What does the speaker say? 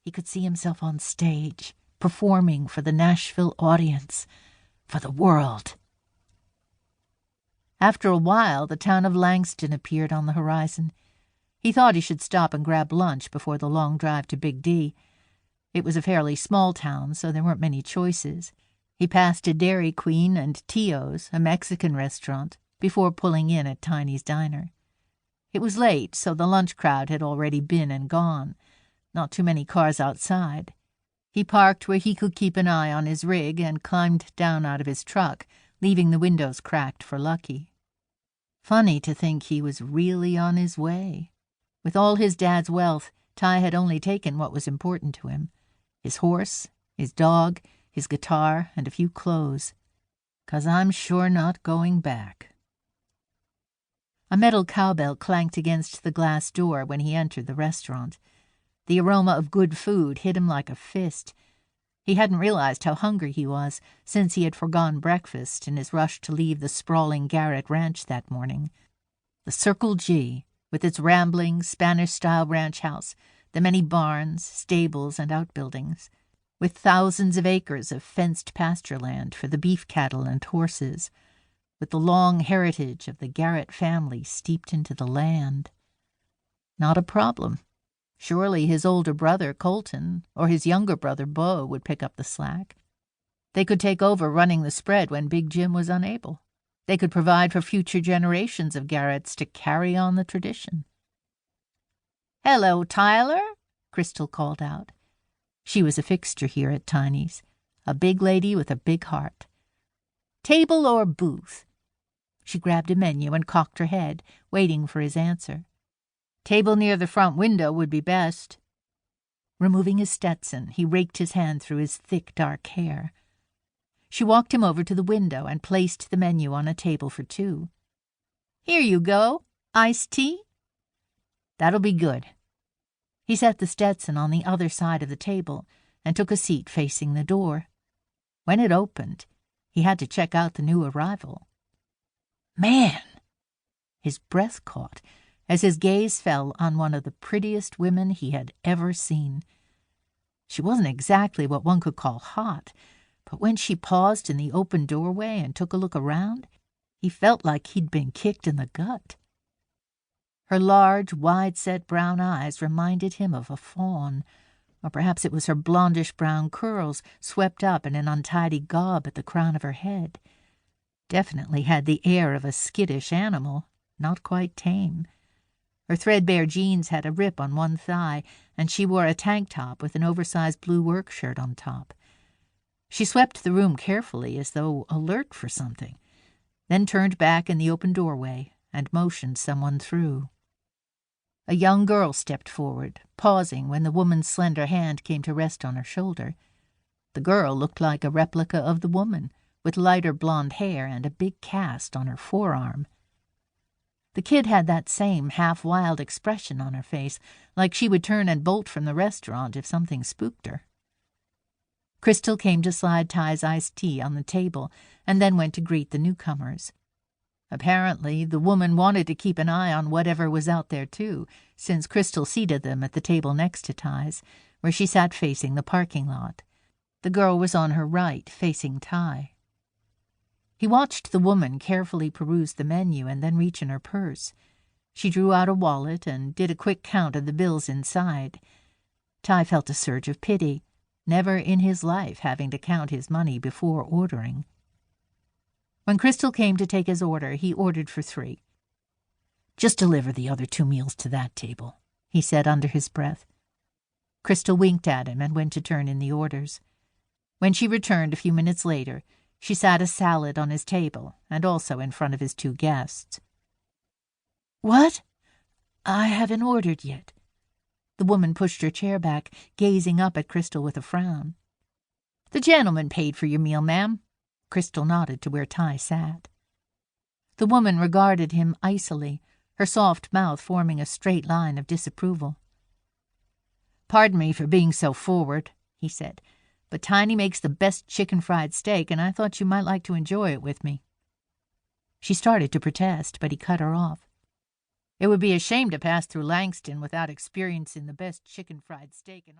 He could see himself on stage, performing for the Nashville audience, for the world. After a while, the town of Langston appeared on the horizon. He thought he should stop and grab lunch before the long drive to Big D. It was a fairly small town, so there weren't many choices. He passed a Dairy Queen and Tio's, a Mexican restaurant, before pulling in at Tiny's Diner. It was late, so the lunch crowd had already been and gone. Not too many cars outside. He parked where he could keep an eye on his rig and climbed down out of his truck, leaving the windows cracked for Lucky. Funny to think he was really on his way. With all his dad's wealth, Ty had only taken what was important to him: his horse, his dog, his guitar, and a few clothes. "'Cause I'm sure not going back." A metal cowbell clanked against the glass door when he entered the restaurant. The aroma of good food hit him like a fist. He hadn't realized how hungry he was since he had forgone breakfast in his rush to leave the sprawling Garrett ranch that morning. The Circle G, with its rambling, Spanish-style ranch house, the many barns, stables, and outbuildings, with thousands of acres of fenced pasture land for the beef cattle and horses, with the long heritage of the Garrett family steeped into the land. Not a problem. Surely his older brother, Colton, or his younger brother, Bo, would pick up the slack. They could take over running the spread when Big Jim was unable. They could provide for future generations of Garretts to carry on the tradition. "Hello, Tyler," Crystal called out. She was a fixture here at Tiny's, a big lady with a big heart. "Table or booth?" She grabbed a menu and cocked her head, waiting for his answer. "Table near the front window would be best." Removing his Stetson, he raked his hand through his thick, dark hair. She walked him over to the window and placed the menu on a table for two. "Here you go. Iced tea?" "That'll be good." He set the Stetson on the other side of the table and took a seat facing the door. When it opened, he had to check out the new arrival. Man! His breath caught as his gaze fell on one of the prettiest women he had ever seen. She wasn't exactly what one could call hot, but when she paused in the open doorway and took a look around, he felt like he'd been kicked in the gut. Her large, wide-set brown eyes reminded him of a fawn, or perhaps it was her blondish-brown curls swept up in an untidy gob at the crown of her head. Definitely had the air of a skittish animal, not quite tame. Her threadbare jeans had a rip on one thigh, and she wore a tank top with an oversized blue work shirt on top. She swept the room carefully as though alert for something, then turned back in the open doorway and motioned someone through. A young girl stepped forward, pausing when the woman's slender hand came to rest on her shoulder. The girl looked like a replica of the woman, with lighter blonde hair and a big cast on her forearm. The kid had that same half-wild expression on her face, like she would turn and bolt from the restaurant if something spooked her. Crystal came to slide Ty's iced tea on the table and then went to greet the newcomers. Apparently, the woman wanted to keep an eye on whatever was out there, too, since Crystal seated them at the table next to Ty's, where she sat facing the parking lot. The girl was on her right, facing Ty. He watched the woman carefully peruse the menu and then reach in her purse. She drew out a wallet and did a quick count of the bills inside. Ty felt a surge of pity, never in his life having to count his money before ordering. When Crystal came to take his order, he ordered for 3. "Just deliver the other 2 meals to that table," he said under his breath. Crystal winked at him and went to turn in the orders. When she returned a few minutes later, she sat a salad on his table and also in front of his 2 guests. "What? I haven't ordered yet." The woman pushed her chair back, gazing up at Crystal with a frown. "The gentleman paid for your meal, ma'am." Crystal nodded to where Ty sat. The woman regarded him icily, her soft mouth forming a straight line of disapproval. "Pardon me for being so forward," he said, "but Tiny makes the best chicken fried steak, and I thought you might like to enjoy it with me." She started to protest, but he cut her off. "It would be a shame to pass through Langston without experiencing the best chicken fried steak in all."